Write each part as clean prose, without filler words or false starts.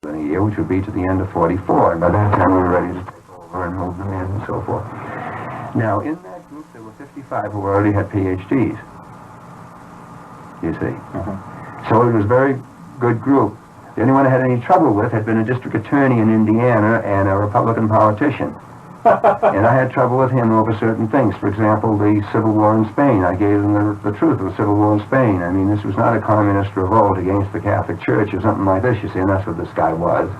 in a year, which would be to the end of 44. And by that time, we were ready to take over and move them in and so forth. Now, in that group, there were 55 who already had PhDs, you see. So it was a very good group. The only one I had any trouble with had been a district attorney in Indiana and a Republican politician. And I had trouble with him over certain things. For example, the Civil War in Spain. I gave him the truth of the Civil War in Spain. I mean, this was not a communist revolt against the Catholic Church or something like this, you see, and that's what this guy was.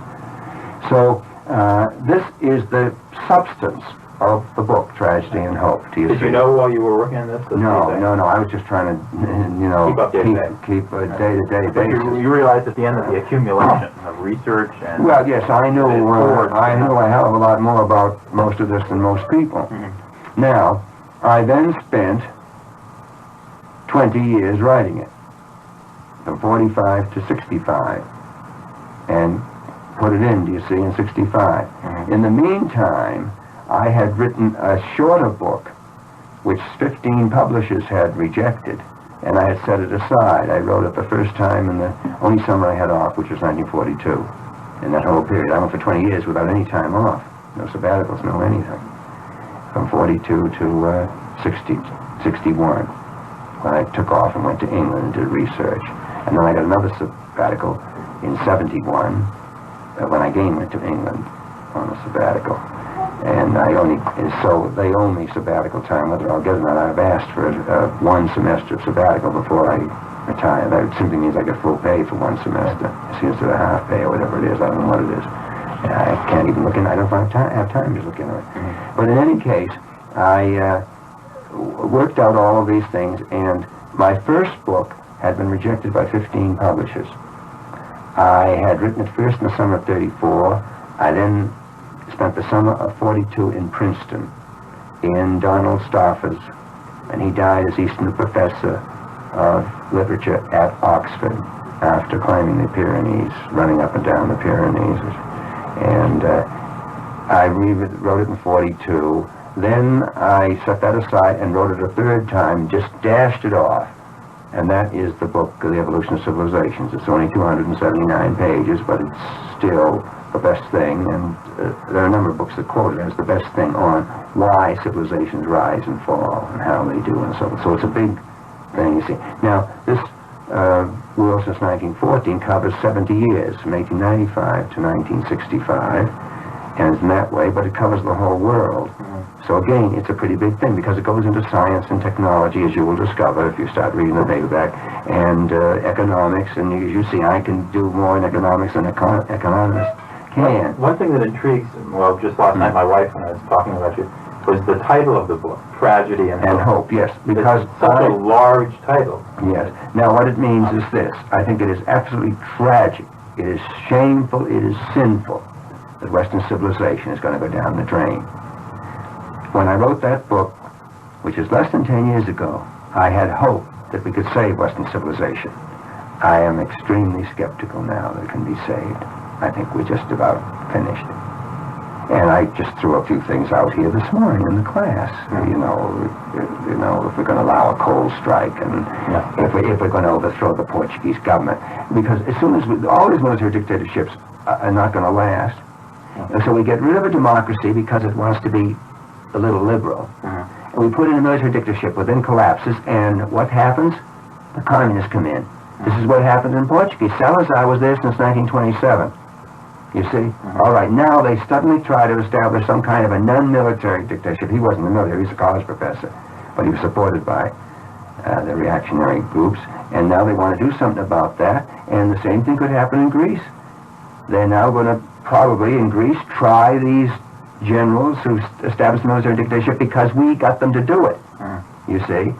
So this is the substance of the book, Tragedy and Hope. Do you see? Did you know while you were working on this? No. I was just trying to, you know, keep a day-to-day basis. You realized at the end of the accumulation of research and... Well, yes, I knew a hell of a lot more about most of this than most people. Now, I then spent 20 years writing it, from 45 to 65, and put it in, do you see, in 65. In the meantime, I had written a shorter book, which 15 publishers had rejected, and I had set it aside. I wrote it the first time in the only summer I had off, which was 1942. In that whole period, I went for 20 years without any time off. No sabbaticals, no anything. From 42 to 61, when I took off and went to England and did research. And then I got another sabbatical in 71, when I again went to England on a sabbatical. And so they owe me sabbatical time, whether I'll get it or not. I've asked for 1 semester of sabbatical before I retire. That simply means I get full pay for 1 semester, instead of half pay or whatever it is. I don't know what it is. I can't even look in. I don't have time to look into it. But in any case, I worked out all of these things, and my first book had been rejected by 15 publishers. I had written it first in the summer of 34. I then spent the summer of 42 in Princeton, in Donald Stauffer's, and he died as Eastern Professor of Literature at Oxford after climbing the Pyrenees, running up and down the Pyrenees. And I wrote it in 42. Then I set that aside and wrote it a third time, just dashed it off. And that is the book, The Evolution of Civilizations. It's only 279 pages, but it's still the best thing, and there are a number of books that quote it as the best thing on why civilizations rise and fall and how they do and so on. So it's a big thing, you see. Now, this world since 1914 covers 70 years, from 1895 to 1965, and it's in that way, but it covers the whole world. So again, it's a pretty big thing because it goes into science and technology, as you will discover if you start reading the paperback, and economics, and as you see, I can do more in economics than economists can. One thing that intrigues, well, just last night my wife and I was talking about you, was the title of the book, Tragedy and Hope. Yes, because it's such a large title. Yes. Now, what it means is this. I think it is absolutely tragic. It is shameful. It is sinful that Western civilization is going to go down the drain. When I wrote that book, which is less than 10 years ago, I had hope that we could save Western civilization. I am extremely skeptical now that it can be saved. I think we're just about finished. And I just threw a few things out here this morning in the class. You know, if we're going to allow a coal strike, and if we're going to overthrow the Portuguese government, because as soon as all these military dictatorships are not going to last, and so we get rid of a democracy because it wants to be a little liberal, and we put in a military dictatorship, well, then collapses, and what happens? The communists come in. This is what happened in Portugal. Salazar was there since 1927. You see? All right, now they suddenly try to establish some kind of a non-military dictatorship. He wasn't in the military, he was a college professor, but he was supported by the reactionary groups, and now they want to do something about that, and the same thing could happen in Greece. They're now going to probably, in Greece, try these generals who established the military dictatorship because we got them to do it, you see?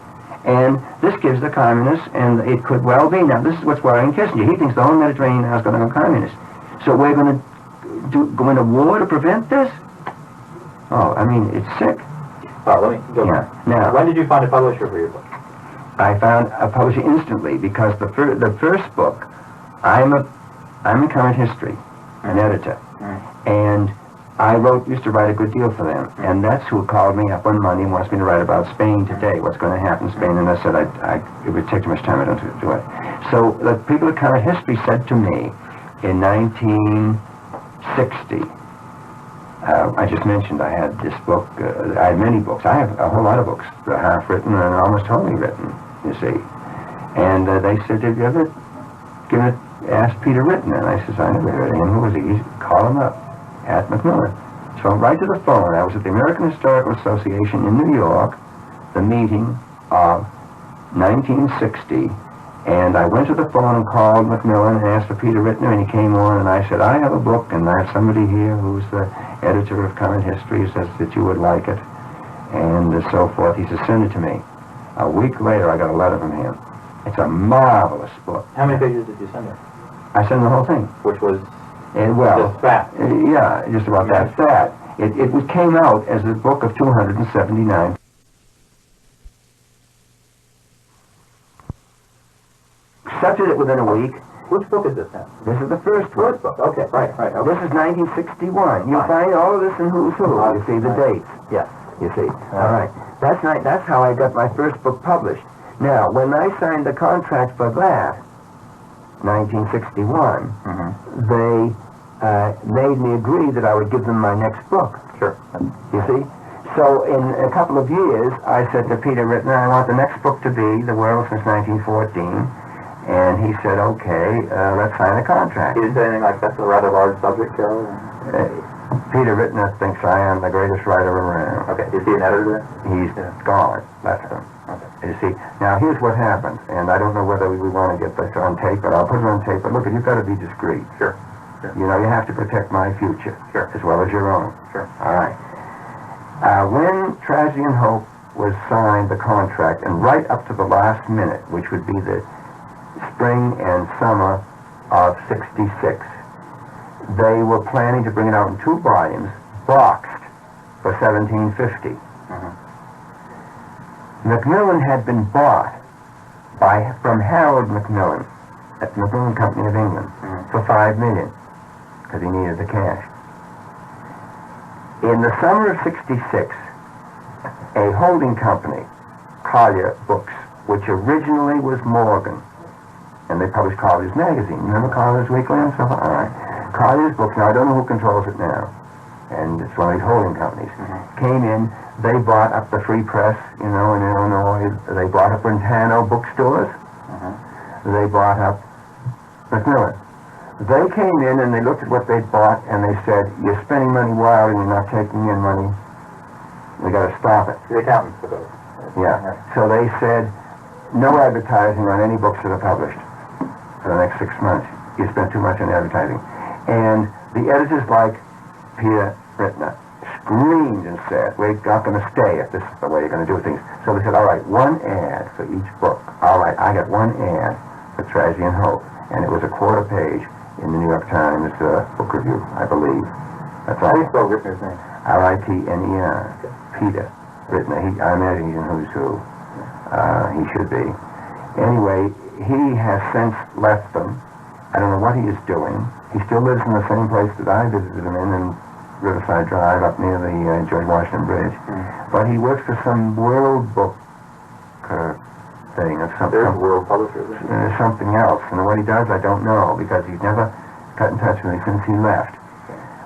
And this gives the communists, and it could well be, now this is what's worrying Kissinger. He thinks the whole Mediterranean now is going to go communist. So we're going to go into war to prevent this? Oh, I mean, it's sick. Well, let me go back. Now, when did you find a publisher for your book? I found a publisher instantly, because the first book, I'm in current history, an editor, and I used to write a good deal for them, and that's who called me up one Monday and wants me to write about Spain today, what's going to happen in Spain, and I said it would take too much time, I don't do it. So the people at Current History said to me, in 1960, I just mentioned I had this book. I had many books. I have a whole lot of books, half written and almost wholly written, you see. And they said, "Did you ever ask Peter Rittner?" And I said, "I never heard of him. Who was he?" Call him up at Macmillan. So right to the phone. I was at the American Historical Association in New York, the meeting of 1960, and I went to the phone and called Macmillan and asked for Peter Rittner, and he came on, and I said, "I have a book, and I have somebody here who's the editor of Current History, says that you would like it," and so forth. He said, "Send it to me." A week later, I got a letter from him. It's a marvelous book. How many pages did you send him? I sent the whole thing. Which was well, just fat. Yeah, just about that fat. It came out as a book of 279. Accepted it within a week. Which book is this now? This is the first one. First book. Okay, right. Okay. This is 1961. You'll find all of this in Who's Who. You see the dates. Yes. You see. All right. That's how I got my first book published. Now, when I signed the contract for that, 1961, they made me agree that I would give them my next book. Sure. You see? So in a couple of years, I said to Peter Rittner, "I want the next book to be The World Since 1914. And he said, "Okay, let's sign a contract." He didn't say anything like, "That's a rather large subject, Carroll"? Peter Rittner thinks I am the greatest writer around. Okay. Is he an editor? He's gone. Left him. Okay. You see, now here's what happened, and I don't know whether we want to get this on tape, but I'll put it on tape. But look, you've got to be discreet. Sure. You know, you have to protect my future, as well as your own. Sure. All right. When Tragedy and Hope was signed, the contract, and right up to the last minute, which would be the spring and summer of '66, they were planning to bring it out in 2 volumes, boxed, for $17.50. Macmillan had been bought from Harold Macmillan at the Macmillan Company of England for $5 million, because he needed the cash. In the summer of '66, a holding company, Collier Books, which originally was Morgan, and they published Collier's magazine. Remember Collier's Weekly and stuff? All right. Collier's Books, now I don't know who controls it now, and it's one of these holding companies, came in. They bought up the Free Press, you know, in Illinois. They bought up Brentano bookstores. They bought up Macmillan. They came in and they looked at what they'd bought and they said, "You're spending money wildly and you're not taking in money. We got to stop it." The accountants for those. Yeah. So they said, "No advertising on any books that are published for the next 6 months. You spent too much on advertising." And the editors, like Peter Rittner, screamed and said, "We're not going to stay if this is the way you're going to do things." So they said, "All right, 1 ad for each book." All right, I got 1 ad for Tragedy and Hope, and it was a 1/4 page in the New York Times book review, I believe. That's all. How do you spell Rittner's name? Rittner. Peter Rittner. I imagine he's in Who's Who. He should be. Anyway, he has since left them. I don't know what he is doing. He still lives in the same place that I visited him in Riverside Drive, up near the George Washington Bridge. But he works for some World Book thing or something. There's World Publishers. Something else. And what he does, I don't know, because he's never got in touch with me since he left.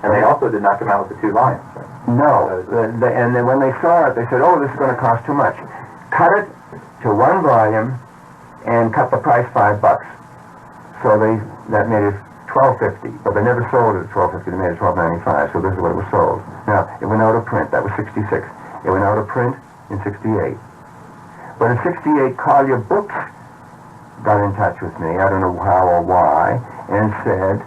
And they also did not come out with the 2 volumes, right? No. And then when they saw it, they said, "Oh, this is going to cost too much. Cut it to 1 volume and cut the price $5." So that made it $12.50, but they never sold it at $12.50. They made it $12.95. So this is what it was sold. Now it went out of print. That was '66. It went out of print in '68. But in '68, Collier Books got in touch with me. I don't know how or why, and said,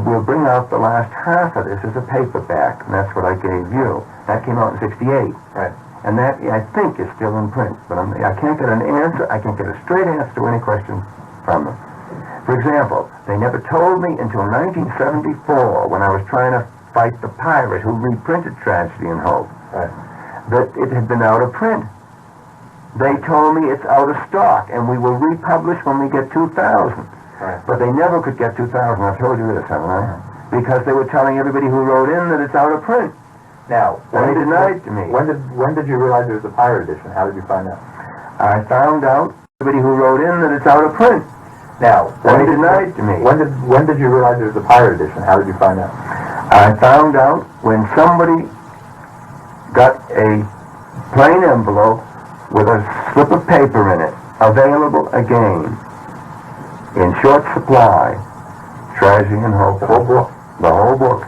"We'll bring out the last half of this as a paperback," and that's what I gave you. That came out in '68. Right. And that, I think, is still in print. But I can't get an answer. I can't get a straight answer to any question from them. For example, they never told me until 1974, when I was trying to fight the pirate who reprinted Tragedy and Hope, that it had been out of print. They told me it's out of stock, and we will republish when we get 2,000. Right. But they never could get 2,000. I've told you this, haven't I? Because they were telling everybody who wrote in that it's out of print. Now, They denied to me. When did you realize there was a pirate edition? How did you find out? I found out everybody who wrote in that it's out of print. Now, They denied to me. When did you realize there was a pirate edition? How did you find out? I found out when somebody got a plain envelope with a slip of paper in it, available again, in short supply, Tragedy and Hope. The whole book. The whole book.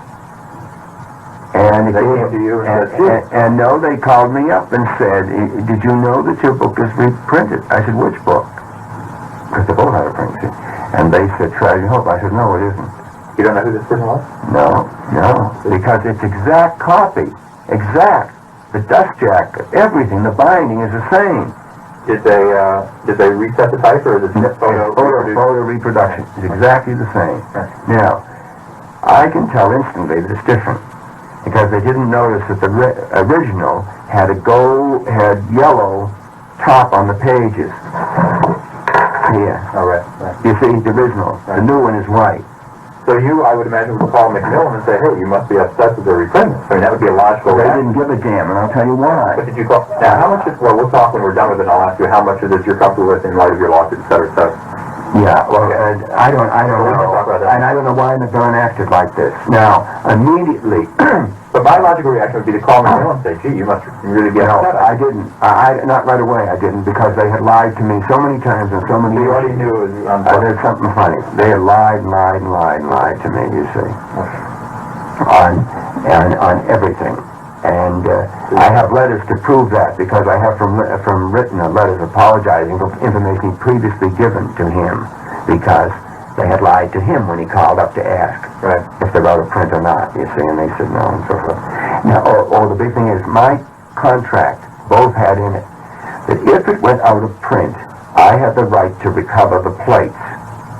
And They came to you and said, and no, they called me up and said, did you know that your book is reprinted? I said, which book? Because they both had a print, see. And they said, Tragedy and Hope. I said, no, it isn't. You don't know who this person was? No, because it's exact copy. Exact. The dust jacket, everything, the binding is the same. Did they reset the type, or is it just Photo reproduction. It's exactly the same. Now, I can tell instantly that it's different, because they didn't notice that the original had yellow top on the pages. Here. Oh, right. You see, the original. The new one is white. So you, I would imagine, would call Macmillan and say, hey, you must be upset that they're reprinting this. I mean, that would be a logical They reaction. didn't give a damn, and I'll tell you why. What did you call? Now, how much is, well, we'll talk when we're done with it, and I'll ask you how much of this you're comfortable with in light of your lawsuit, et cetera, et cetera. Yeah, well, I don't We can know. talk about that. And I don't know why Macmillan acted like this. Now, immediately, But my logical reaction would be to call Macmillan and say, gee, you must really be no, upset. I didn't. Not right away, I didn't, because they had lied to me so many times and so many You years. already knew it was unfair. There's something funny. They had lied to me, you see, on everything. And I have letters to prove that, because I have from written letters apologizing for information previously given to him, because they had lied to him when he called up to ask if they wrote a print or not, you see, and they said no, and so forth. Now, the big thing is, my contract both had in it that if it went out of print, I had the right to recover the plates.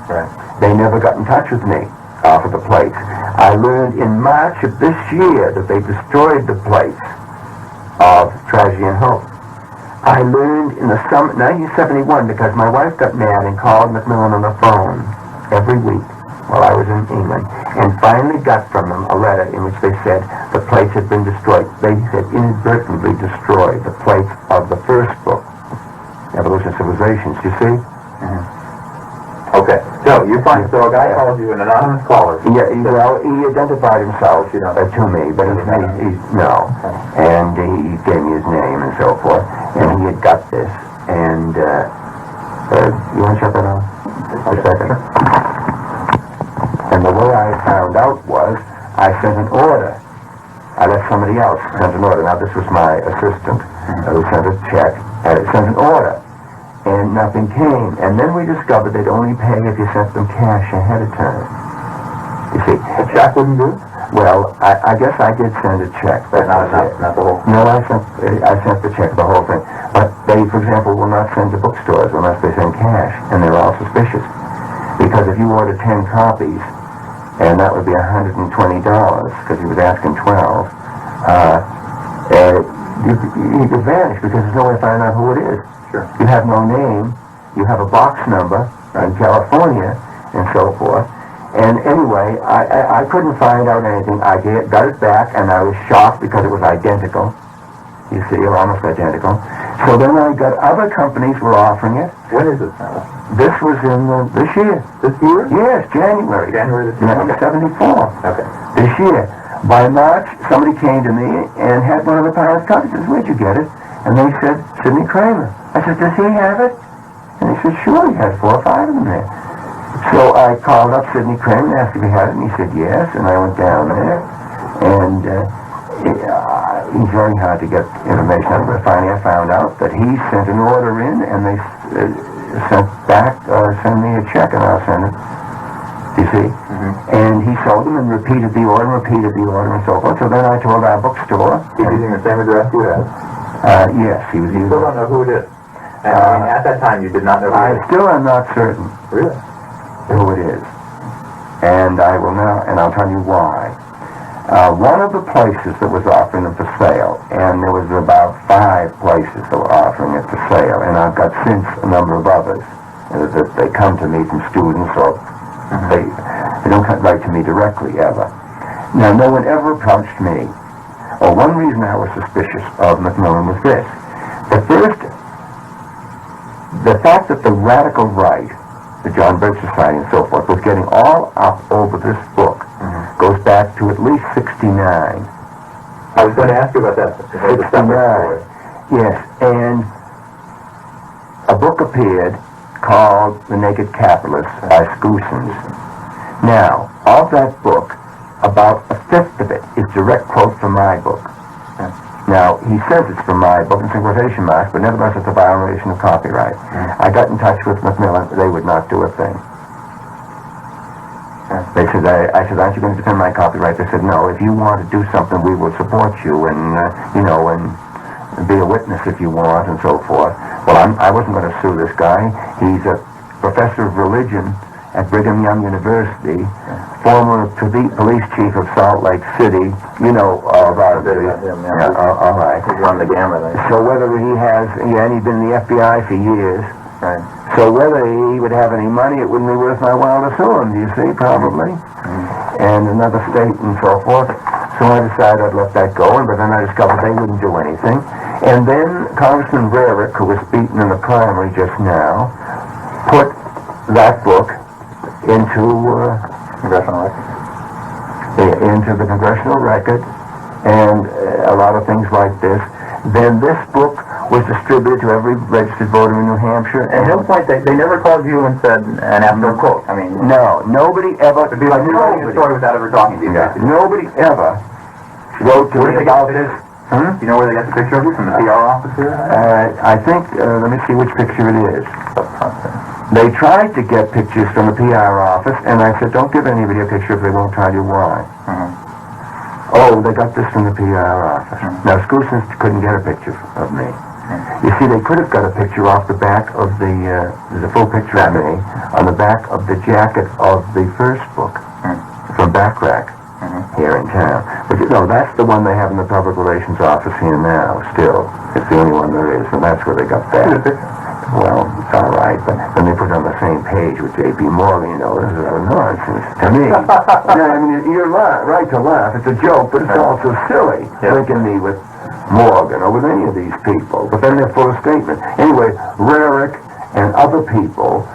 Right. They never got in touch with me for the plates. I learned in March of this year that they destroyed the plates of Tragedy and Hope. I learned in the summer 1971, because my wife got mad and called Macmillan on the phone every week while I was in England, and finally got from them a letter in which they said the plates had been destroyed. They had inadvertently destroyed the plates of the first book, Evolution of Civilizations, you see? Okay. So a guy called you, an anonymous caller. Yeah, he identified himself to me, but he's no. And he gave me his name and so forth, and he had got this. And, you want to shut that off? Just a second. And the way I found out was, I sent an order. I let somebody else send an order. Now, this was my assistant who sent a check, sent an order. And nothing came. And then we discovered they'd only pay if you sent them cash ahead of time. You see, A check wouldn't do? well, I guess I did send a check. But not the whole. No, I sent the check, the whole thing. But they, for example, will not send to bookstores unless they send cash, and they're all suspicious. Because if you order 10 copies, and that would be $120, because he was asking 12, you could vanish, because there's no way to find out who it is. Sure. You have no name, you have a box number in California, and so forth. And anyway, I couldn't find out anything. I got it back, and I was shocked because it was identical. You see, or almost identical. So then I got other companies were offering it. When is this now? This was in this year. This year? Yes, January. January this year? 1974. Okay. This year. By March, somebody came to me and had one of the pirates copies. I said, where'd you get it? And they said, Sidney Kramer. I said, does he have it? And he said, sure, he has 4 or 5 of them there. So I called up Sidney Kramer and asked if he had it, and he said yes, and I went down there, and he's very hard to get information out of, but finally I found out that he sent an order in, and they sent me a check, and I'll send it, you see? And he sold them and repeated the order, and so forth. So then I told our bookstore. He's using the same address you had? Yes, he was You using still don't know who it is? And I mean, at that time you did not know who it I is? still am not certain Really? who it is. And I will now, and I'll tell you why. One of the places that was offering them for sale, and there was about 5 places that were offering it for sale, and I've got since a number of others that they come to me from students, or they don't write to me directly ever. Now, no one ever approached me. One reason I was suspicious of Macmillan was this. The fact that the radical right the John Birch Society and so forth, was getting all up over this book. Goes back to at least 69. I was going to ask you about that. 69. Yes, and a book appeared called The Naked Capitalist by Scoosens. Now, of that book, about a fifth of it is direct quote from my book. Now, he says it's from my book, it's in quotation marks, but nevertheless it's a violation of copyright. I got in touch with Macmillan, they would not do a thing. They said, I said, aren't you going to defend my copyright? They said, no, if you want to do something, we will support you and, and be a witness if you want and so forth. Well, I wasn't going to sue this guy. He's a professor of religion at Brigham Young University, former police chief of Salt Lake City. You know all about it. All right. He's run the gamut. So whether he has, and he's been in the FBI for years. Right. So whether he would have any money, it wouldn't be worth my while to sue him, do you see, probably. And another state and so forth. So I decided I'd let that go, but then I discovered they wouldn't do anything. And then Congressman Rarick, who was beaten in the primary just now, put that book into the Congressional Record, and a lot of things like this. Then this book was distributed to every registered voter in New Hampshire. At no point, they never called you and said, and after a quote, I mean... No, nobody ever... It'd be like telling a story without ever talking to you. Yeah. Nobody ever wrote to me about this. Do you know where they got the picture of you? From the PR office here? I think, let me see which picture it is. They tried to get pictures from the PR office, and I said, don't give anybody a picture if they won't tell you why. Oh, they got this from the PR office. Now, Scoosens couldn't get a picture of me. You see, they could have got a picture off the back of the, there's a full picture of me, on the back of the jacket of the first book, from Backrack, here in town. But you know, that's the one they have in the Public Relations Office here now, still. It's the only one there is, and that's where they got that. Well, it's all right, but then they put it on the same page with J.P. Morgan, you know, this is nonsense to me. I mean, you're right to laugh. It's a joke, but it's also silly, linking me with Morgan or with any of these people. But then they're full of statements. Anyway, Rarick and other people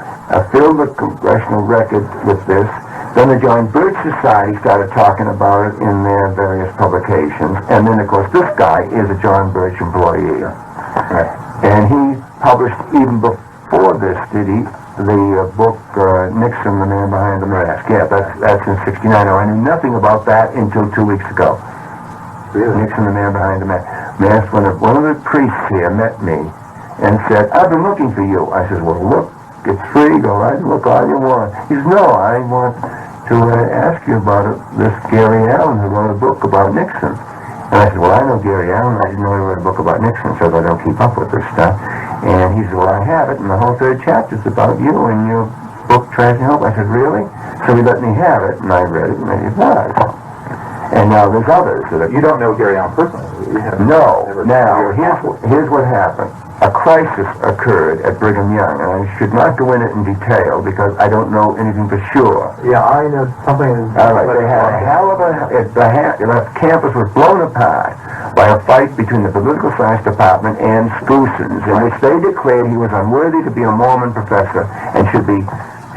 filled the Congressional Record with this. Then the John Birch Society started talking about it in their various publications. And then, of course, this guy is a John Birch employee. And he published, even before this, did he, the book Nixon, the Man Behind the Mask. Yeah, that's in 69. Now, I knew nothing about that until 2 weeks ago. Really? Nixon, the Man Behind the Mask. When one of the priests here met me and said, I've been looking for you. I said, well, look, it's free, go right and look all you want. He says, no, I want to ask you about this Gary Allen who wrote a book about Nixon. And I said, well, I know Gary Allen. I didn't know he wrote a book about Nixon, so I don't keep up with this stuff. And he said, well, I have it, and the whole third chapter is about you and your book, Trash and Hope. I said, really? So he let me have it, and I read it, and it was. And now there's others that are... You don't know Gary Allen personally? No. Now, here's what happened. A crisis occurred at Brigham Young, and I should not go into it in detail because I don't know anything for sure. Yeah, I know something... All right, they had a hell of a... The campus was blown apart by a fight between the political science department and Scoosens, in which they declared he was unworthy to be a Mormon professor and should be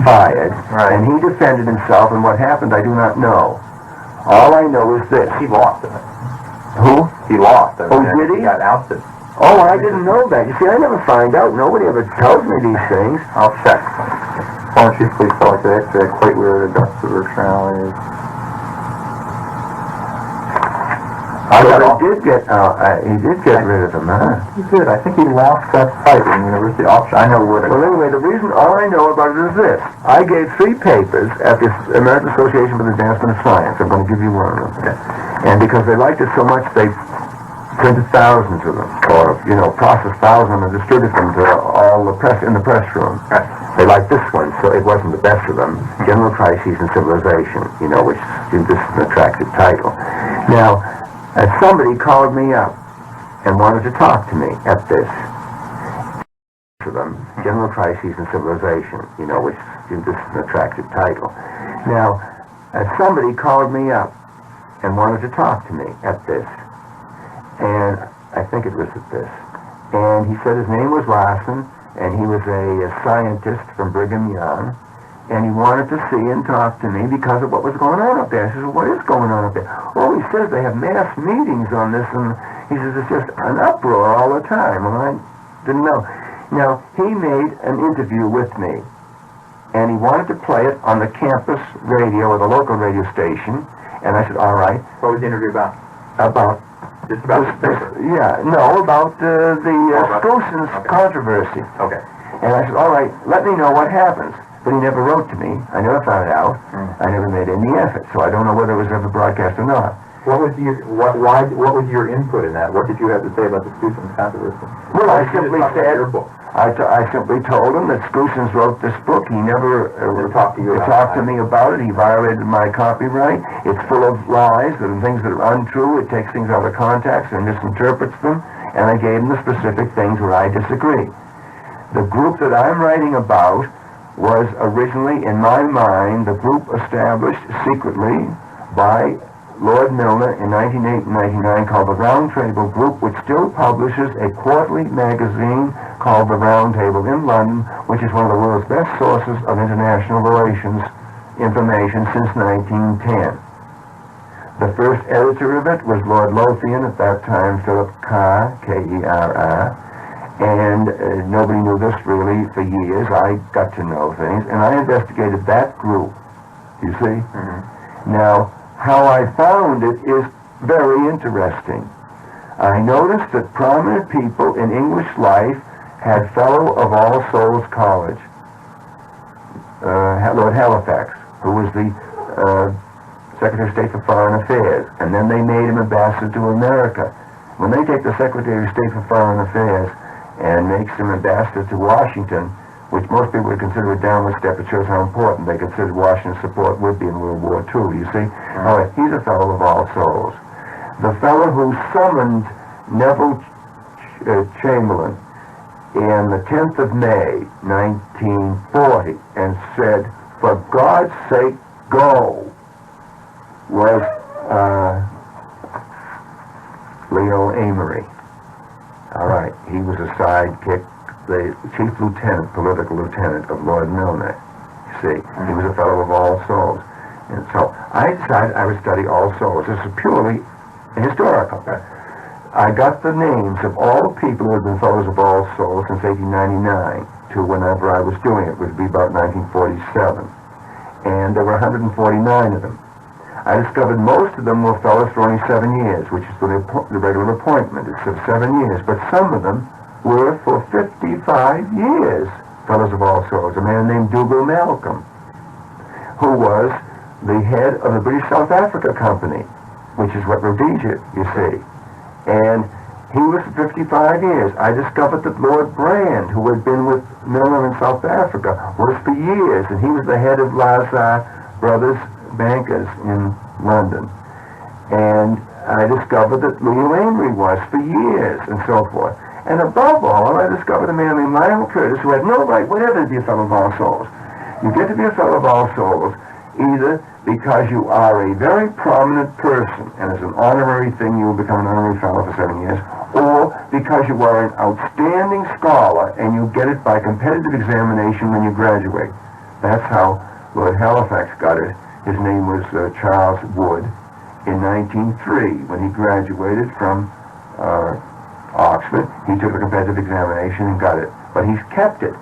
fired. Right. And he defended himself, and what happened I do not know. All I know is this. He lost it. Who? He lost it. Oh, did he? He got ousted. Oh, I didn't know that. You see, I never find out. Nobody ever tells me these things. I'll check. Former Chief Police Officer, X-ray, quite weird, Augusta Virtually. He did get rid of him, huh? He did. I think he lost that fight in the University Office. I know where to go. Well, anyway, the reason, all I know about it is this. I gave 3 papers at the American Association for the Advancement of Science. I'm going to give you one of them. Okay. And because they liked it so much, they printed thousands of them, or, processed thousands of them and distributed them to all the press in the press room. Right. They liked this one, so it wasn't the best of them. General Crises in Civilization, which this is an attractive title. Now, somebody called me up and wanted to talk to me at this. To them, General Crises in Civilization, which this is an attractive title. Now, somebody called me up and wanted to talk to me at this. And I think it was at this. And he said his name was Larson, and he was a scientist from Brigham Young, and he wanted to see and talk to me because of what was going on up there. I said, well, what is going on up there? Oh, he says they have mass meetings on this, and he says it's just an uproar all the time. And I didn't know. Now, he made an interview with me, and he wanted to play it on the campus radio or the local radio station, and I said, all right. What was the interview about? About? Just about the paper? Yeah, no, about the Scooson's controversy. Okay. And I said, all right, let me know what happens. But he never wrote to me. I never found it out. I never made any effort, so I don't know whether it was ever broadcast or not. What was your input in that? What did you have to say about the Scooson's controversy? Well, I simply said, your book? I simply told him that Scooson's wrote this book. He never talked to me about it. He violated my copyright. It's full of lies and things that are untrue. It takes things out of context and misinterprets them. And I gave him the specific things where I disagree. The group that I'm writing about was originally, in my mind, the group established secretly by Lord Milner in 1908 and 1999 called the Round Table Group, which still publishes a quarterly magazine called the Round Table in London, which is one of the world's best sources of international relations information since 1910. The first editor of it was Lord Lothian, at that time Philip Kerr, K-E-R-R, and nobody knew this really for years. I got to know things, and I investigated that group, you see? Now, how I found it is very interesting. I noticed that prominent people in English life had Fellow of All Souls College, Lord Halifax, who was the Secretary of State for Foreign Affairs, and then they made him ambassador to America. When they take the Secretary of State for Foreign Affairs and makes him ambassador to Washington, which most people would consider a downward step, it shows how important they considered Washington's support would be in World War II, you see? All right, he's a Fellow of All Souls. The fellow who summoned Neville Chamberlain in the 10th of May, 1940, and said, for God's sake, go, was Leo Amory. All right, he was a sidekick, the chief lieutenant, political lieutenant of Lord Milner. You see, he was a Fellow of All Souls. And so I decided I would study All Souls. This is purely historical. I got the names of all the people who had been Fellows of All Souls since 1899 to whenever I was doing it, which would be about 1947. And there were 149 of them. I discovered most of them were fellows for only 7 years, which is the regular appointment. It's of 7 years. But some of them were for 55 years, Fellows of All Souls. A man named Dougal Malcolm, who was the head of the British South Africa Company, which is what Rhodesia, you see. And he was for 55 years. I discovered that Lord Brand, who had been with Milner in South Africa, was for years, and he was the head of Lazar Brothers Bankers in London. And I discovered that Leo Amory was for years, and so forth. And above all, I discovered a man named Lionel Curtis who had no right whatever to be a Fellow of All Souls. You get to be a Fellow of All Souls either because you are a very prominent person, and as an honorary thing you will become an honorary Fellow for 7 years, or because you are an outstanding scholar and you get it by competitive examination when you graduate. That's how Lord Halifax got it. His name was Charles Wood in 1903 when he graduated from Oxford. He took a competitive examination and got it, but he's kept it.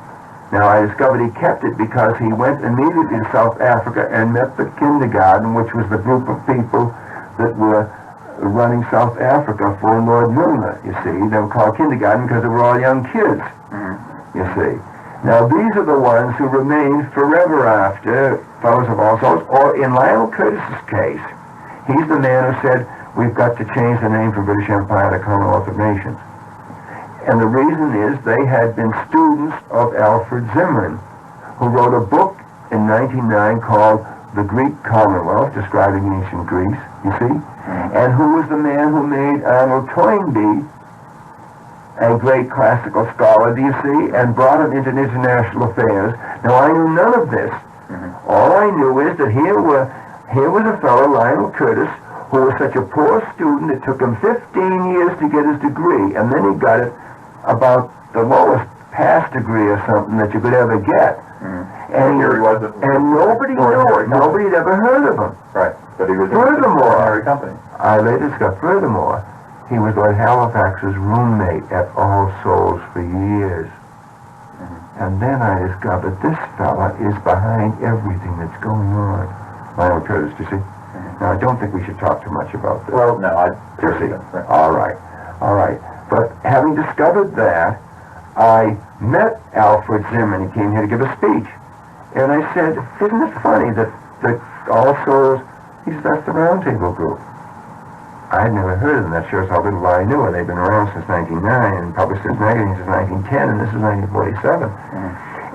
Now, I discovered he kept it because he went immediately to South Africa and met the kindergarten, which was the group of people that were running South Africa for Lord Milner, you see. They were called kindergarten because they were all young kids, you see. Now, these are the ones who remained forever after Fellows of All Souls, or in Lionel Curtis's case, he's the man who said, we've got to change the name from British Empire to Commonwealth of Nations. And the reason is they had been students of Alfred Zimmern, who wrote a book in 1909 called The Greek Commonwealth, describing ancient Greece, you see, and who was the man who made Arnold Toynbee a great classical scholar, do you see, and brought him into international affairs. Now, I knew none of this. All I knew is that here was a fellow, Lionel Curtis, who was such a poor student, it took him 15 years to get his degree, and then he got it about the lowest pass degree or something that you could ever get. And, Here he was at nobody knew it. Nobody had ever heard of him. Right. But he was in Furthermore, an extraordinary company. I later discovered, furthermore, he was Lord Halifax's roommate at All Souls for years. And then I discovered this fella is behind everything that's going on. My own Curtis, do you see? Now, I don't think we should talk too much about this. Well, no, I You see? right. All right. But having discovered that, I met Alfred Zimmerman. He came here to give a speech. And I said, isn't it funny that All Souls, he said, that's the Roundtable Group. I'd never heard of them. That shows how little I knew. And they've been around since 1909 and published this magazine since 1910, and this is 1947.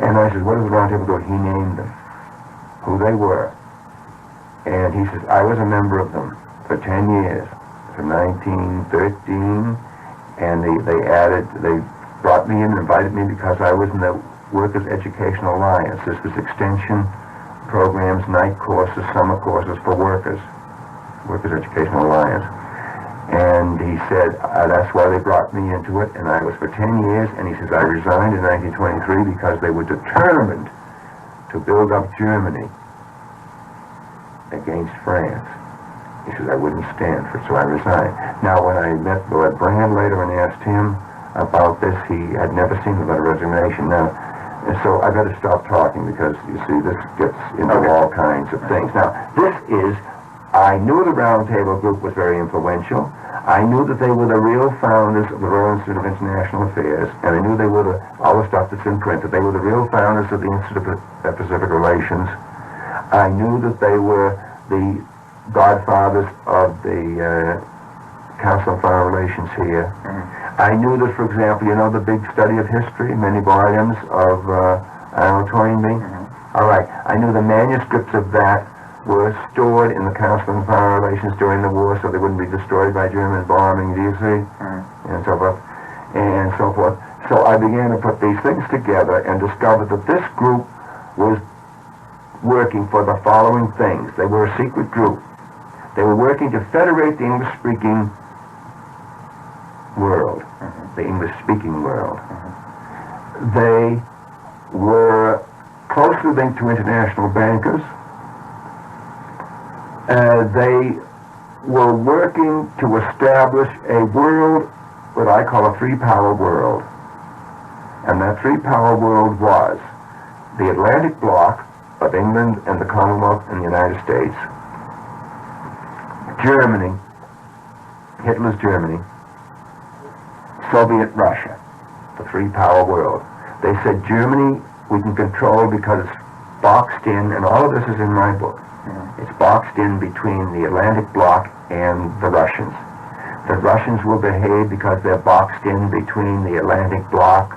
And I said, what does the Roundtable Group? He named them, who they were. And he says, I was a member of them for 10 years, from 1913, and they brought me in and invited me because I was in the Workers' Educational Alliance. This was extension programs, night courses, summer courses for workers, Workers' Educational Alliance. And he said, that's why they brought me into it, and I was for 10 years, and he says, I resigned in 1923 because they were determined to build up Germany against France. He says, I wouldn't stand for it, so I resigned. Now, when I met Lord Brand later and asked him about this, he had never seen the letter of resignation. Now, and so I better stop talking because, you see, this gets into all kinds of things. Now, this is, I knew the Roundtable Group was very influential. I knew that they were the real founders of the Royal Institute of International Affairs, and I knew they were all the stuff that's in print, that they were the real founders of the Institute of Pacific Relations. I knew that they were the godfathers of the Council on Foreign Relations here. I knew that, for example, you know the big study of history, many volumes of Arnold Toynbee? All right. I knew the manuscripts of that were stored in the Council on Foreign Relations during the war so they wouldn't be destroyed by German bombing, do you see? And so forth. And so forth. So I began to put these things together and discovered that this group was working for the following things. They were a secret group. They were working to federate the English-speaking world, the English-speaking world. They were closely linked to international bankers. They were working to establish a world, what I call a three-power world. And that three-power world was the Atlantic bloc of England and the Commonwealth and the United States, Germany, Hitler's Germany, Soviet Russia, the three-power world. They said Germany we can control because it's boxed in, and all of this is in my book. It's boxed in between the Atlantic bloc and the Russians. The Russians will behave because they're boxed in between the Atlantic bloc,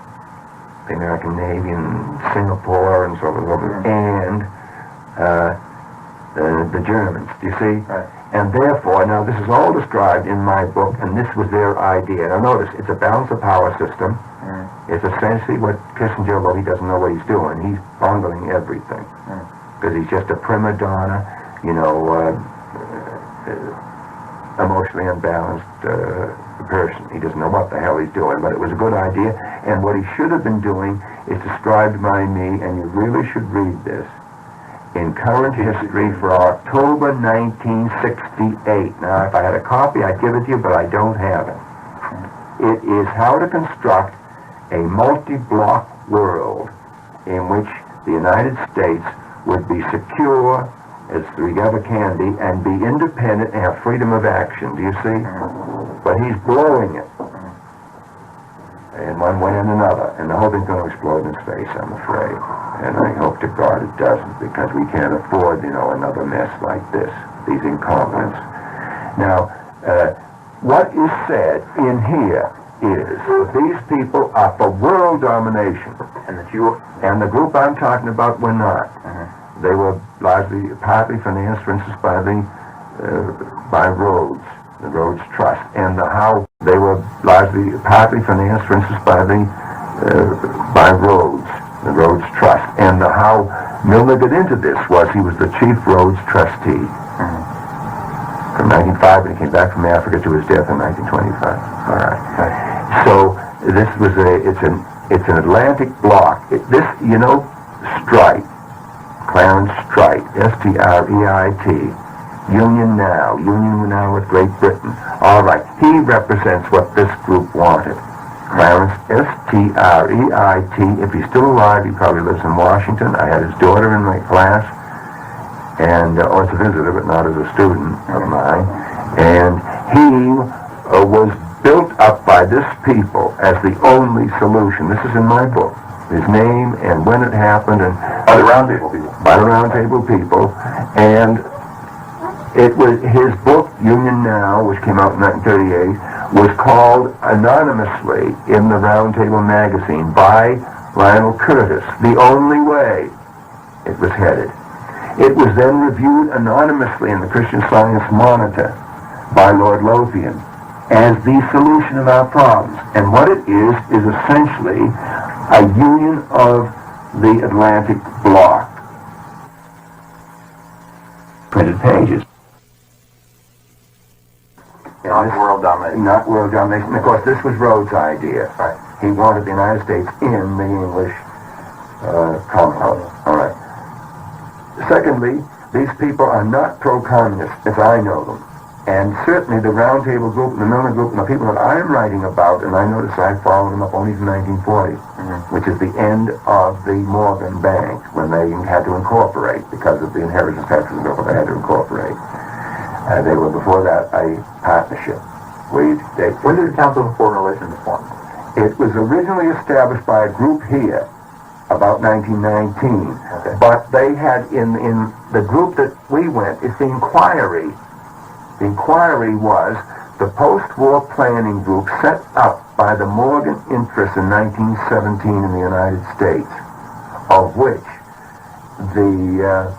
the American Navy and Singapore and so forth, and the Germans, do you see? Right. And therefore, now this is all described in my book, and this was their idea. Now notice, it's a balance of power system. It's essentially what Kissinger, although he doesn't know what he's doing, he's bungling everything. Because he's just a prima donna, you know, emotionally unbalanced person. He doesn't know what the hell he's doing, but it was a good idea. And what he should have been doing is described by me, and you really should read this, in Current History for October 1968. Now, if I had a copy, I'd give it to you, but I don't have it. It is how to construct a multi-block world in which the United States would be secure as we ever can be, and be independent and have freedom of action. Do you see? But he's blowing it in one way and another, and the whole thing's going to explode in his face, I'm afraid. And I hope to God it doesn't, because we can't afford, you know, another mess like this, these incompetents. Now, what is said in here is that these people are for world domination, and that you and the group I'm talking about were not. They were largely, partly financed, for instance, by Rhodes, the Rhodes Trust, and how they were largely, partly financed, for instance, by Rhodes, the Rhodes Trust, and how Milner got into this was he was the chief Rhodes trustee from 1905 when he came back from Africa to his death in 1925. All right. So this was It's an Atlantic block. Strite, Clarence Strite, S-T-R-E-I-T, Union Now with Great Britain. All right, he represents what this group wanted. Clarence, S-T-R-E-I-T. If he's still alive, he probably lives in Washington. I had his daughter in my class, and as a visitor, but not as a student of mine. And he was built up by this people as the only solution. This is in my book. His name and when it happened, and by the Round Table people. By the Round Table people, and it was his book Union Now, which came out in 1938, was called anonymously in the Round Table magazine by Lionel Curtis. The Only Way, it was headed. It was then reviewed anonymously in the Christian Science Monitor by Lord Lothian as the solution of our problems. And what it is essentially a union of the Atlantic bloc. Printed pages. Not world domination. Not world domination. Of course, this was Rhodes' idea. Right. He wanted the United States in the English compound. All right. Secondly, these people are not pro-communist, as I know them. And certainly the Round Table group and the Milner group and the people that I'm writing about, and I notice I followed them up only from 1940, which is the end of the Morgan Bank, when they had to incorporate because of the inheritance tax and stuff, they had to incorporate. They were before that a partnership. When did the Council of Foreign Relations form? It was originally established by a group here about 1919, Okay. but they had in the group that we went, it's the Inquiry. The Inquiry was the post-war planning group set up by the Morgan interests in 1917 in the United States, of which the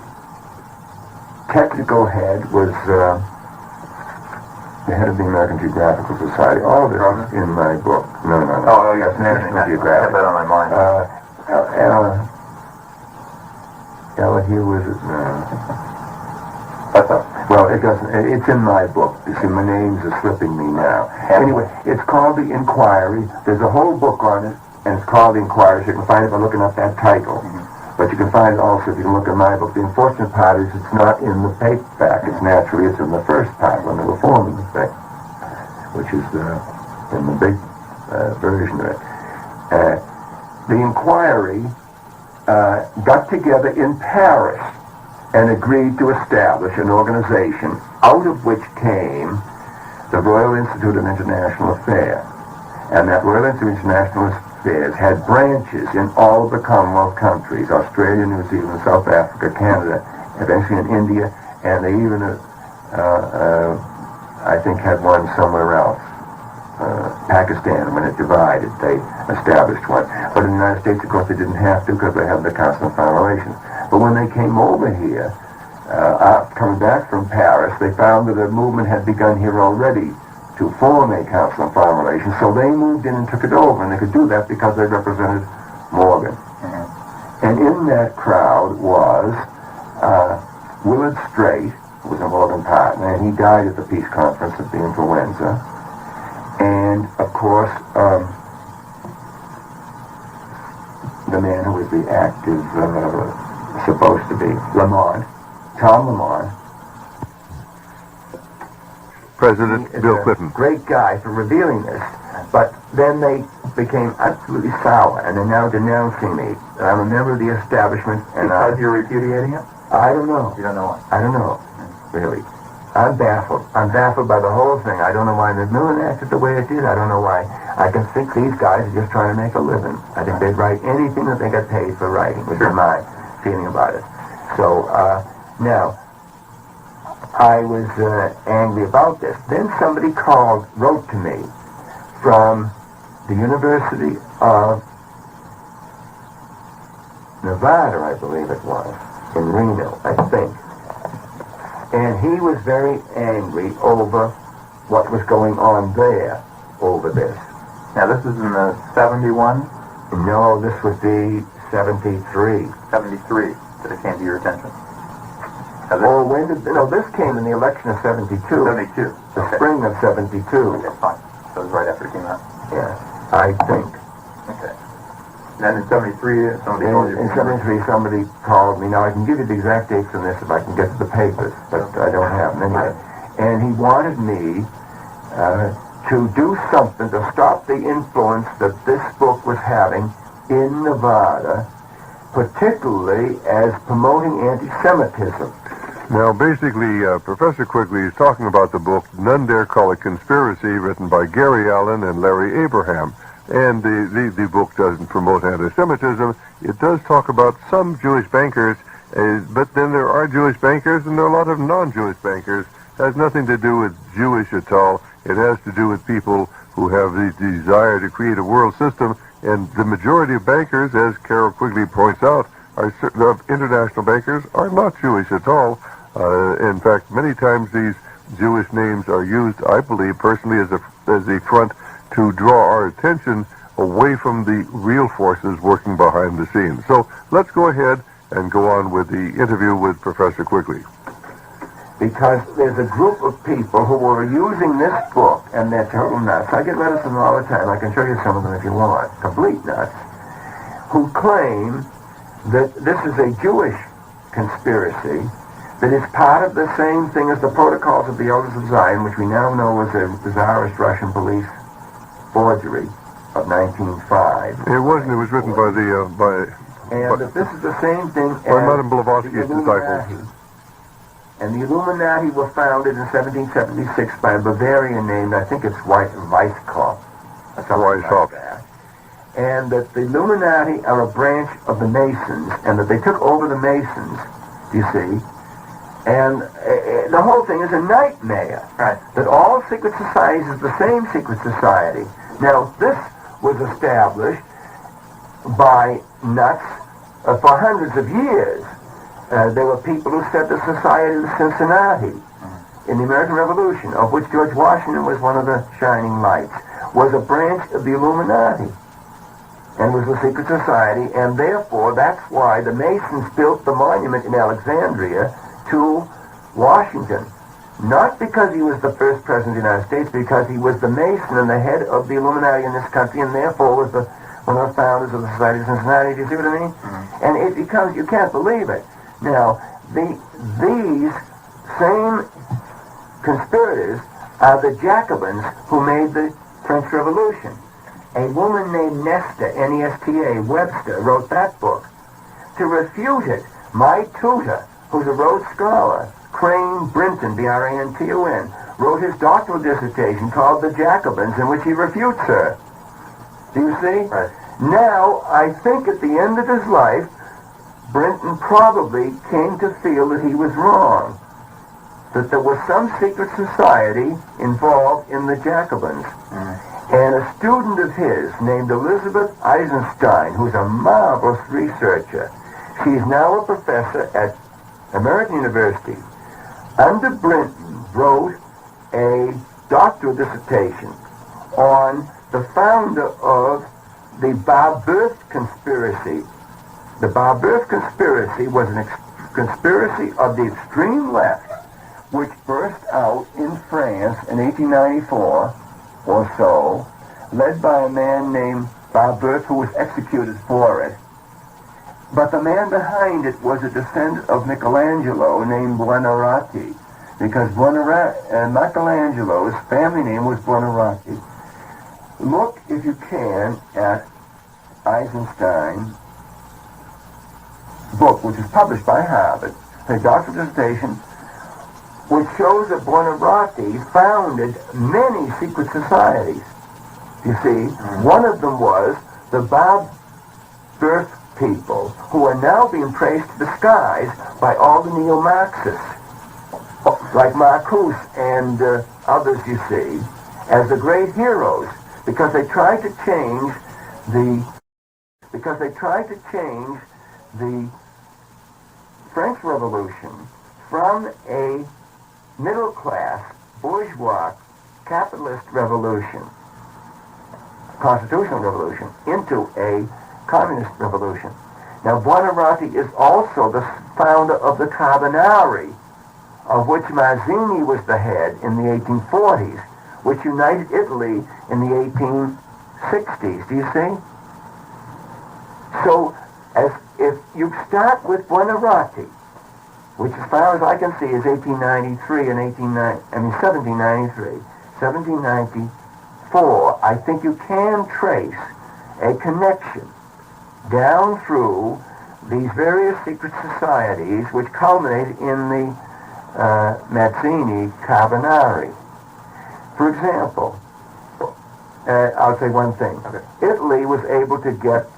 technical head was the head of the American Geographical Society. All of it is in my book. No. Oh, yes, National I have Geographic. that on my mind. Ella Hugh, is it? No. That's all. Well, it doesn't. It's in my book. You see, my names are slipping me now. Anyway, it's called The Inquiry. There's a whole book on it, and it's called The Inquiry. So you can find it by looking up that title. But you can find it also if you can look at my book. The unfortunate part is it's not in the paperback. It's naturally, it's in the first part when they were forming the thing, which is in the big version of it. The Inquiry got together in Paris and agreed to establish an organization out of which came the Royal Institute of International Affairs. And that Royal Institute of International Affairs had branches in all of the Commonwealth countries, Australia, New Zealand, South Africa, Canada, eventually in India, and they even, I think, had one somewhere else. Pakistan, when it divided, they established one. But in the United States, of course, they didn't have to because they had the Council of Foreign Relations. But when they came over here, coming back from Paris, they found that a movement had begun here already to form a Council on Foreign Relations, so they moved in and took it over, and they could do that because they represented Morgan. And in that crowd was Willard Straight, who was a Morgan partner, and he died at the peace conference of the influenza. And, of course, the man who was the active, supposed to be, Tom Lamont. President Bill Clinton. Great guy for revealing this, but then they became absolutely sour, and they're now denouncing me. And I'm a member of the establishment, and Because you're repudiating it? I don't know. You don't know why? I don't know, really. I'm baffled. I'm baffled by the whole thing. I don't know why the Millen acted the way it did. I don't know why. I can think these guys are just trying to make a living. I think they'd write anything that they got paid for writing, which is my feeling about it. So, now, I was angry about this. Then somebody wrote to me from the University of Nevada, I believe it was, in Reno, I think. And he was very angry over what was going on there, over this. Now, this is in the 71? No, this would be 73. 73 that it came to your attention. Oh, this came in the election of 72. 72. The Okay. spring of 72. Okay, fine. So it was right after it came out. Yeah, I think. Okay. then in 73, somebody told you. In 73, somebody called me. Now, I can give you the exact dates on this if I can get to the papers, but I don't have them anyway. And he wanted me to do something to stop the influence that this book was having in Nevada, particularly as promoting anti-Semitism. Now, basically, Professor Quigley is talking about the book None Dare Call It Conspiracy, written by Gary Allen and Larry Abraham. And the book doesn't promote anti-Semitism. It does talk about some Jewish bankers, but then there are Jewish bankers and there are a lot of non-Jewish bankers. It has nothing to do with Jewish at all. It has to do with people who have the desire to create a world system. And the majority of bankers, as Carroll Quigley points out, of international bankers are not Jewish at all. In fact, many times these Jewish names are used, I believe, personally as a front to draw our attention away from the real forces working behind the scenes. So let's go ahead and go on with the interview with Professor Quigley. Because there's a group of people who are using this book, and they're total nuts. I get letters from them all the time. I can show you some of them if you want. Complete nuts. Who claim that this is a Jewish conspiracy that is part of the same thing as the Protocols of the Elders of Zion, which we now know was a bizarrest Russian police forgery of 1905. It wasn't. It was written by that this is the same thing by as Madame the Blavatsky's Illuminati. disciples. And the Illuminati were founded in 1776 by a Bavarian named, I think it's Weishaupt, or something like that. And that the Illuminati are a branch of the Masons, and that they took over the Masons, do you see? And the whole thing is a nightmare. Right. That all secret societies is the same secret society. Now, this was established by nuts for hundreds of years. There were people who said the Society of Cincinnati in the American Revolution, of which George Washington was one of the shining lights, was a branch of the Illuminati and was a secret society, and therefore that's why the Masons built the monument in Alexandria to Washington. Not because he was the first president of the United States, because he was the Mason and the head of the Illuminati in this country, and therefore was one of the founders of the Society of Cincinnati. Do you see what I mean? And it becomes, you can't believe it. Now, these same conspirators are the Jacobins who made the French Revolution. A woman named Nesta, N-E-S-T-A, Webster, wrote that book. To refute it, my tutor, who's a Rhodes Scholar, Crane Brinton, B-R-A-N-T-O-N, wrote his doctoral dissertation called The Jacobins, in which he refutes her. Do you see? Right. Now, I think at the end of his life, Brinton probably came to feel that he was wrong, that there was some secret society involved in the Jacobins. And a student of his named Elizabeth Eisenstein, who's a marvelous researcher, she's now a professor at American University, under Brinton wrote a doctoral dissertation on the founder of the Babeuf conspiracy. The Babeuf conspiracy was a conspiracy of the extreme left, which burst out in France in 1894 or so, led by a man named Babeuf, who was executed for it. But the man behind it was a descendant of Michelangelo named Buonarroti, because Michelangelo's family name was Buonarroti. Look, if you can, at Eisenstein's book, which is published by Harvard, a doctoral dissertation, which shows that Buonarroti founded many secret societies. You see, one of them was the Babeuf people, who are now being praised to the skies by all the neo-Marxists, like Marcuse and others, you see, as the great heroes, because they tried to change the French Revolution from a middle-class, bourgeois, capitalist revolution, constitutional revolution, into a communist revolution. Now, Buonarroti is also the founder of the Carbonari, of which Mazzini was the head in the 1840s, which united Italy in the 1860s. Do you see? So, as if you start with Buonarroti, which as far as I can see is 1893 and 1793, 1794, I think you can trace a connection down through these various secret societies which culminate in the Mazzini Carbonari. For example, I'll say one thing. Okay. Italy was able to get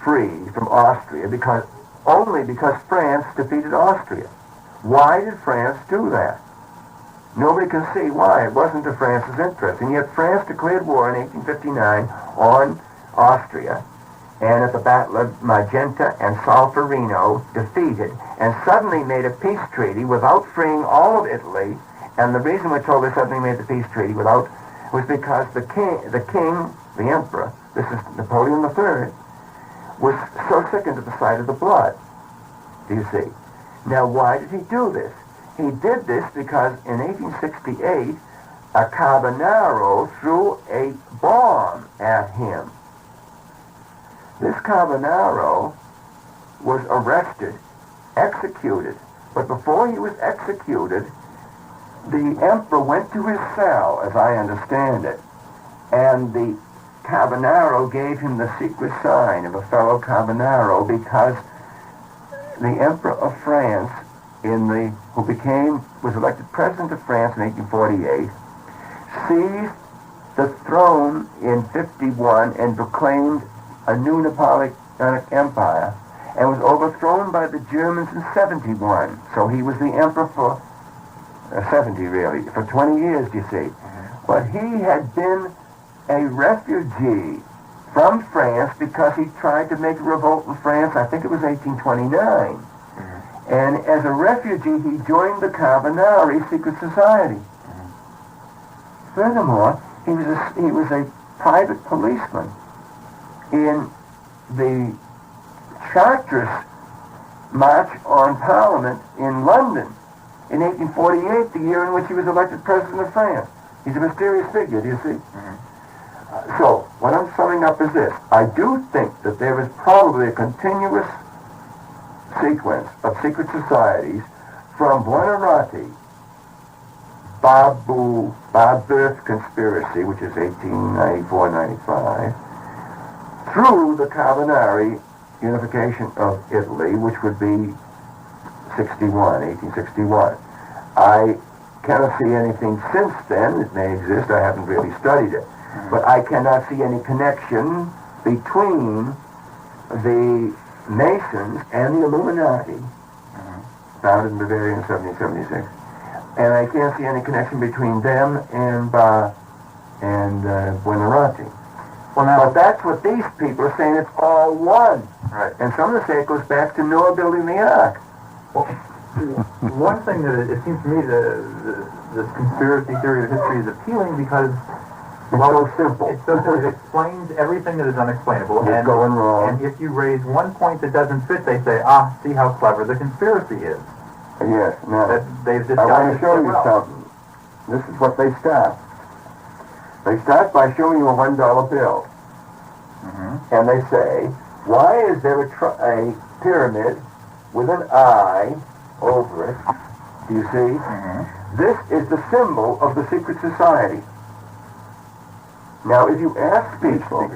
free from Austria only because France defeated Austria. Why did France do that? Nobody can see why. It wasn't to France's interest. And yet France declared war in 1859 on Austria, and at the Battle of Magenta and Solferino defeated, and suddenly made a peace treaty without freeing all of Italy. And the reason we're told they suddenly made the peace treaty was because the emperor, this is Napoleon III, was so sickened at the sight of the blood. Do you see? Now, why did he do this? He did this because in 1868, a Carbonaro threw a bomb at him. This Carbonaro was arrested, executed, but before he was executed, the emperor went to his cell, as I understand it, and the Carbonaro gave him the secret sign of a fellow Carbonaro because the emperor of France, was elected president of France in 1848, seized the throne in 51 and proclaimed a new Napoleonic empire, and was overthrown by the Germans in 71. So he was the emperor for 70 really, for 20 years, you see. But he had been a refugee from France because he tried to make a revolt in France, I think it was 1829. And as a refugee, he joined the Carbonari secret society. Furthermore, he was a private policeman in the Chartist March on Parliament in London in 1848, the year in which he was elected president of France. He's a mysterious figure, do you see? So, what I'm summing up is this. I do think that there is probably a continuous sequence of secret societies from Buonarroti, Babeuf conspiracy, which is 1894-95, through the Carbonari unification of Italy, which would be 1861. I cannot see anything since then. It may exist. I haven't really studied it. But I cannot see any connection between the Masons and the Illuminati, founded in Bavaria in 1776. And I can't see any connection between them and Buonarroti. Well, now, but that's what these people are saying. It's all one. Right. And some of them say it goes back to Noah building the ark. Well, one thing that it seems to me this conspiracy theory of history is appealing because it's so simple. It's so simple. It explains everything that is unexplainable. It's going wrong. And if you raise one point that doesn't fit, they say, see how clever the conspiracy is. Yes. Now, that they've I want to show you something. This is what they start. They start by showing you a $1 bill. And they say, why is there a pyramid with an eye over it? Do you see? This is the symbol of the secret society. Now, if you ask people,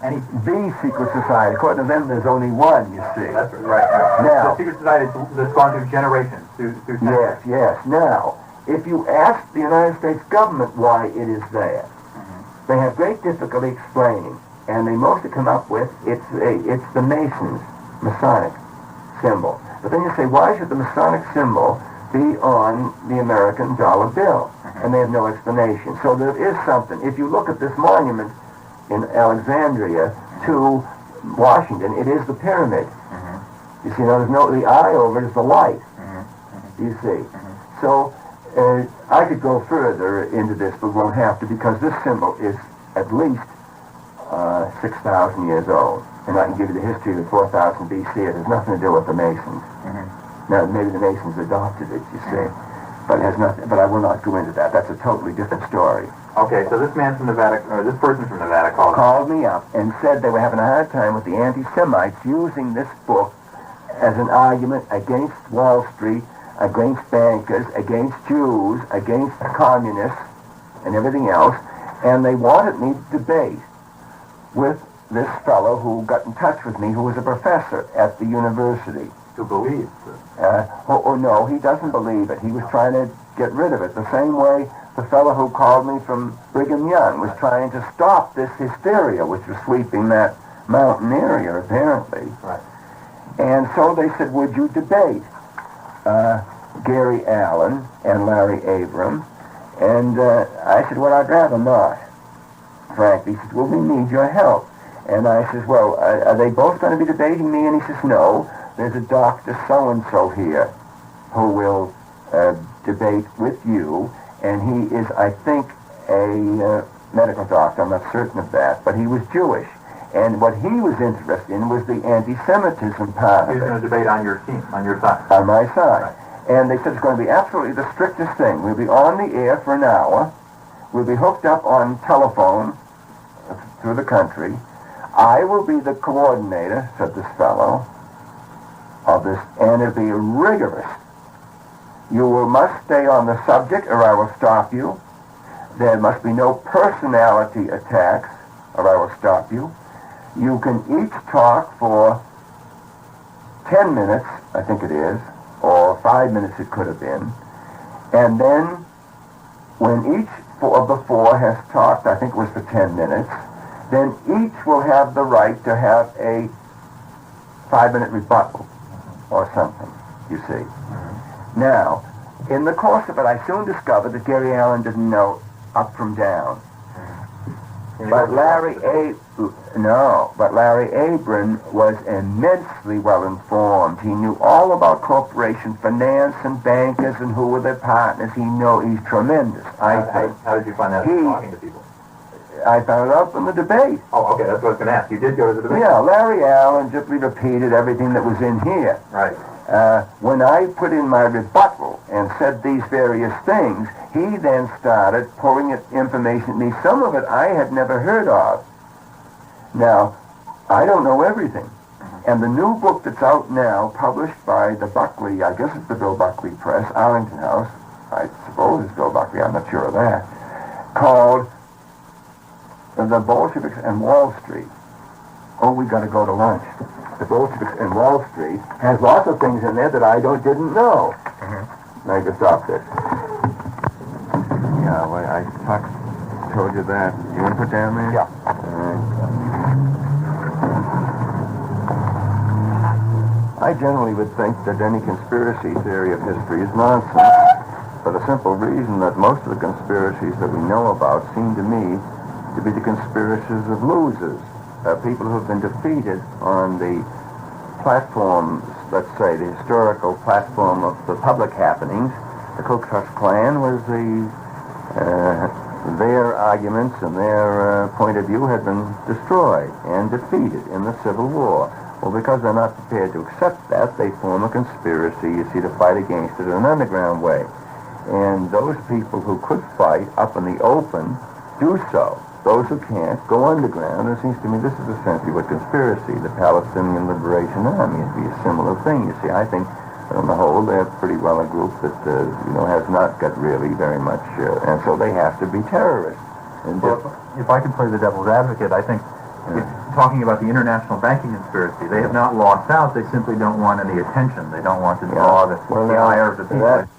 the secret society, according to them, there's only one, you see. That's right. Now, the secret society that's gone through generations, through centuries. Yes. Now, if you ask the United States government why it is there, they have great difficulty explaining, and they mostly come up with it's the Masons, Masonic symbol. But then you say, why should the Masonic symbol be on the American dollar bill? And they have no explanation. So there is something. If you look at this monument in Alexandria to Washington, it is the pyramid. You see, now the eye over it is the light. You see. So I could go further into this, but won't have to, because this symbol is at least 6,000 years old. And I can give you the history of 4000 BC. It has nothing to do with the Masons. Now, maybe the Masons adopted it, you see. But it has nothing. But I will not go into that. That's a totally different story. Okay, so this man from Nevada, or this person from Nevada called me up and said they were having a hard time with the anti-Semites using this book as an argument against Wall Street, against bankers, against Jews, against communists, and everything else, and they wanted me to debate with this fellow who got in touch with me, who was a professor at the university. Who believes this? No, he doesn't believe it. He was trying to get rid of it. The same way the fellow who called me from Brigham Young was trying to stop this hysteria, which was sweeping that mountain area, apparently. Right. And so they said, would you debate Gary Allen and Larry Abrams? And I said, well, I'd rather not, frankly. He said, well, we need your help. And I says, well, are they both going to be debating me? And he says, no, there's a Dr. So-and-so here who will debate with you. And he is, I think, a medical doctor. I'm not certain of that. But he was Jewish. And what he was interested in was the anti-Semitism part of it. He's going to debate on your team, on your side. On my side. Right. And they said it's going to be absolutely the strictest thing. We'll be on the air for an hour. We'll be hooked up on telephone through the country. I will be the coordinator, said this fellow, of this, and it'll be rigorous. You must stay on the subject or I will stop you. There must be no personality attacks or I will stop you. You can each talk for 10 minutes, I think it is, or 5 minutes it could have been. And then when each of the four has talked, I think it was for 10 minutes, then each will have the right to have a 5-minute rebuttal or something, you see. Now, in the course of it, I soon discovered that Gary Allen didn't know up from down. But Larry Abram was immensely well informed. He knew all about corporation finance and bankers and who were their partners. He's tremendous. How did you find out talking to people? I found it out from the debate. Oh, okay, that's what I was going to ask. You did go to the debate? Yeah, Larry Allen simply repeated everything that was in here. Right. When I put in my rebuttal and said these various things, he then started pulling information at me. Some of it I had never heard of. Now, I don't know everything. And the new book that's out now, published by the Buckley, I guess it's the Bill Buckley Press, Arlington House, I suppose it's Bill Buckley, I'm not sure of that, called The Bolsheviks and Wall Street. Oh, we got to go to lunch. The Bolsheviks and Wall Street has lots of things in there that I didn't know. Now you can stop this. Yeah, well, I told you that. You want to put down there? Yeah. I generally would think that any conspiracy theory of history is nonsense, for the simple reason that most of the conspiracies that we know about seem to me to be the conspiracies of losers. People who have been defeated on the platform, let's say, the historical platform of the public happenings. The Ku Klux Klan was their arguments and their point of view had been destroyed and defeated in the Civil War. Well, because they're not prepared to accept that, they form a conspiracy, you see, to fight against it in an underground way. And those people who could fight up in the open do so. Those who can't go underground. It seems to me this is essentially what conspiracy, the Palestinian Liberation Army, would be a similar thing. You see, I think on the whole they're pretty well a group that has not got really very much, and so they have to be terrorists. And well, if I could play the devil's advocate, I think talking about the international banking conspiracy, they have not lost out. They simply don't want any attention. They don't want to draw the ire of the people.